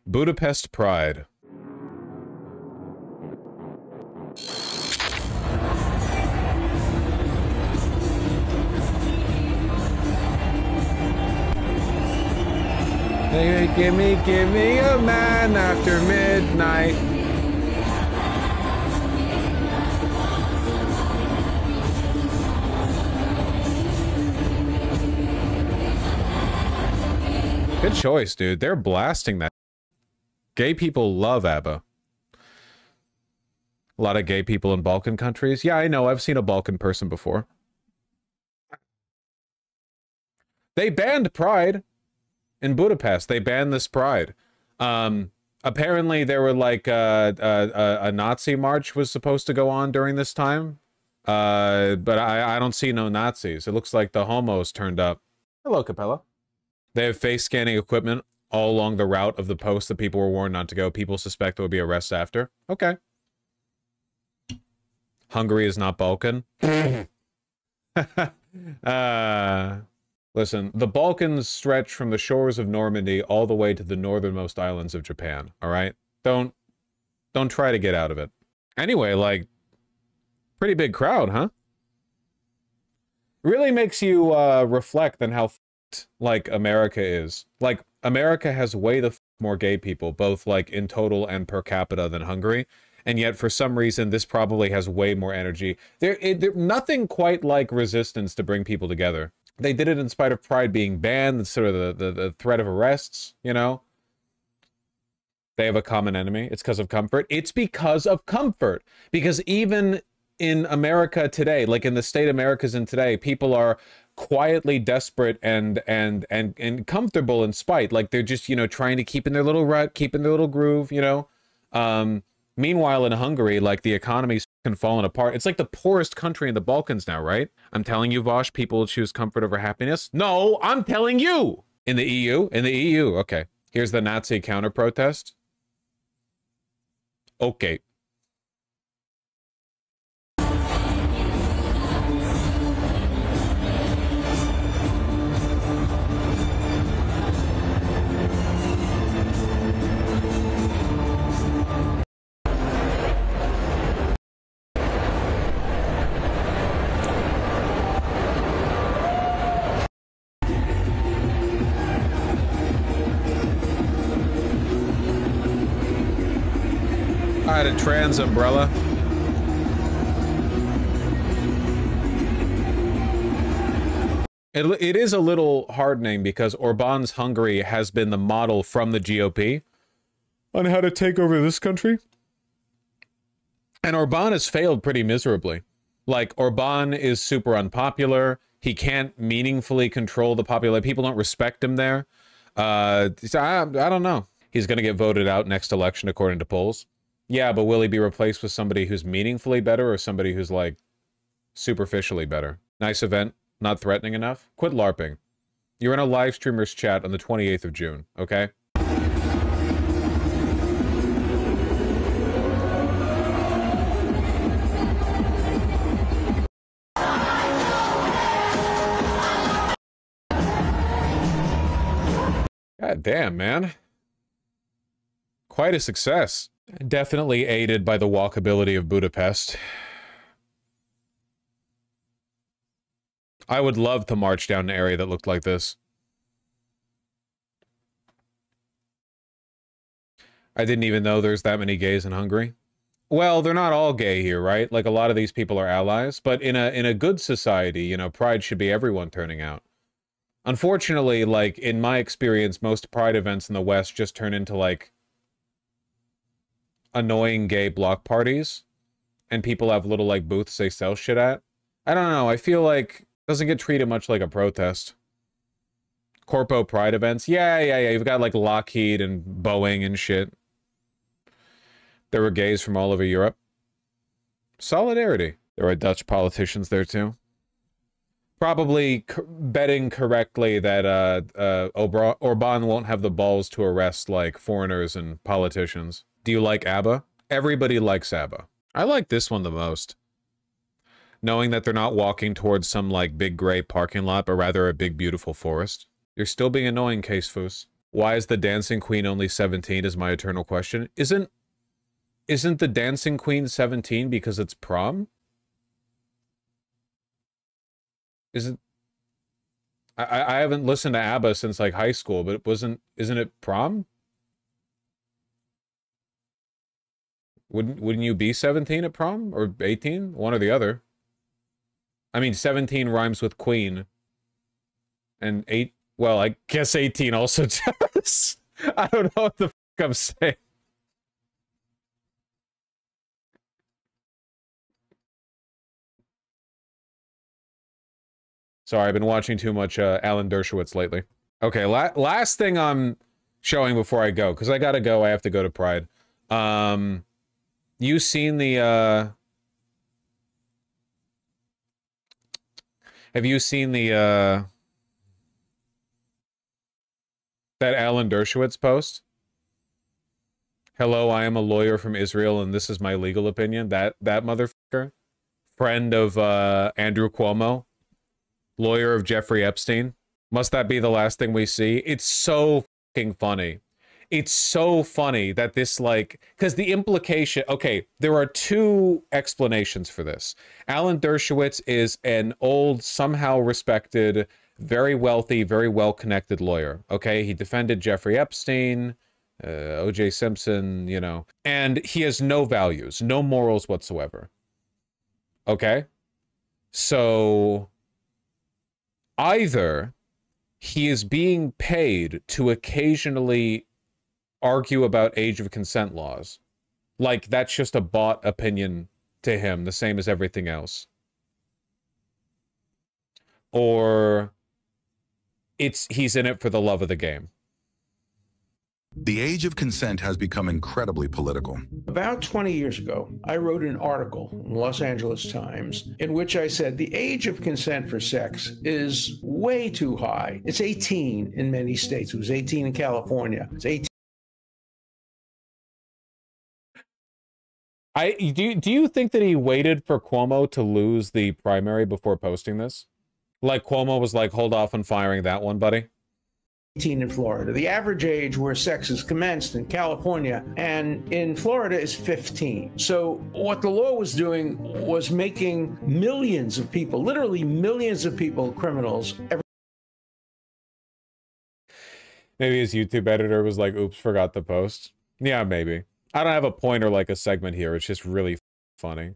Budapest Pride. Hey, give me a man after midnight. Good choice, dude. They're blasting that. Gay people love ABBA. A lot of gay people in Balkan countries. Yeah, I know. I've seen a Balkan person before. They banned Pride in Budapest. They banned this Pride. Apparently, there were like a Nazi march was supposed to go on during this time. But I don't see no Nazis. It looks like the homos turned up. Hello, Capella. They have face scanning equipment all along the route of the post that people were warned not to go. People suspect there will be arrests after. Okay. Hungary is not Balkan. Listen, the Balkans stretch from the shores of Normandy all the way to the northernmost islands of Japan, all right? Don't try to get out of it. Anyway, like, pretty big crowd, huh? Really makes you reflect on how like America is. Like, America has way the more gay people, both like in total and per capita, than Hungary. And yet, for some reason, this probably has way more energy. Nothing quite like resistance to bring people together. They did it in spite of Pride being banned, sort of the threat of arrests, you know? They have a common enemy. It's because of comfort. It's because of comfort. Because even in America today, like in the state America's in today, people are quietly desperate and comfortable in spite. Like they're just, you know, trying to keep in their little rut, keep in their little groove, you know? Meanwhile, in Hungary, like, the economy's falling apart. It's like the poorest country in the Balkans now, right? I'm telling you, Vosh, people will choose comfort over happiness. No, I'm telling you! In the EU? In the EU, okay. Here's the Nazi counter-protest. Okay. I had a trans umbrella. It is a little hardening because Orbán's Hungary has been the model from the GOP on how to take over this country. And Orbán has failed pretty miserably. Like, Orbán is super unpopular. He can't meaningfully control the population. People don't respect him there. So I don't know. He's going to get voted out next election according to polls. Yeah, but will he be replaced with somebody who's meaningfully better or somebody who's, like, superficially better? Nice event. Not threatening enough? Quit LARPing. You're in a live streamer's chat on the 28th of June, okay? God damn, man. Quite a success. Definitely aided by the walkability of Budapest. I would love to march down an area that looked like this. I didn't even know there's that many gays in Hungary. Well, they're not all gay here, right? Like, a lot of these people are allies, but in a good society, you know, Pride should be everyone turning out. Unfortunately, like, in my experience, most Pride events in the West just turn into, like, annoying gay block parties, and people have little, like, booths they sell shit at. I don't know, I feel like it doesn't get treated much like a protest. Corpo Pride events, yeah, you've got, like, Lockheed and Boeing and shit. There were gays from all over Europe. Solidarity. There were Dutch politicians there, too. Probably betting correctly that Orbán won't have the balls to arrest, like, foreigners and politicians. Do you like ABBA? Everybody likes ABBA. I like this one the most. Knowing that they're not walking towards some, like, big gray parking lot, but rather a big, beautiful forest. You're still being annoying, Casefus. why is the Dancing Queen only 17 is my eternal question. Isn't the Dancing Queen 17 because it's prom? Isn't... I haven't listened to ABBA since like high school, but isn't it prom? Wouldn't you be 17 at prom or 18? One or the other. I mean, 17 rhymes with queen. And 8, well, I guess 18 also does. I don't know what the fuck I'm saying. Sorry, I've been watching too much Alan Dershowitz lately. Okay, last thing I'm showing before I go, because I gotta go, I have to go to Pride. You seen the, have you seen the, that Alan Dershowitz post? Hello, I am a lawyer from Israel, and this is my legal opinion. That motherfucker? Friend of, Andrew Cuomo? Lawyer of Jeffrey Epstein? Must that be the last thing we see? It's so fucking funny. It's so funny that this, like, because the implication, okay, there are two explanations for this. Alan Dershowitz is an old, somehow respected, very wealthy, very well-connected lawyer, okay? He defended Jeffrey Epstein, O.J. Simpson, you know, and he has no values, no morals whatsoever, okay? So either he is being paid to occasionally argue about age of consent laws, like that's just a bought opinion to him, the same as everything else, or he's in it for the love of the game. The age of consent has become incredibly political. About 20 years ago, I wrote an article in the Los Angeles Times in which I said the age of consent for sex is way too high. It's 18 in many states. It was 18 in California. It's 18. Do you think that he waited for Cuomo to lose the primary before posting this? Like Cuomo was like, hold off on firing that one, buddy? 18 in Florida. The average age where sex is commenced in California and in Florida is 15. So what the law was doing was making millions of people, literally millions of people, criminals. Maybe his YouTube editor was like, oops, forgot the post. Yeah, maybe. I don't have a point or like a segment here. It's just really funny.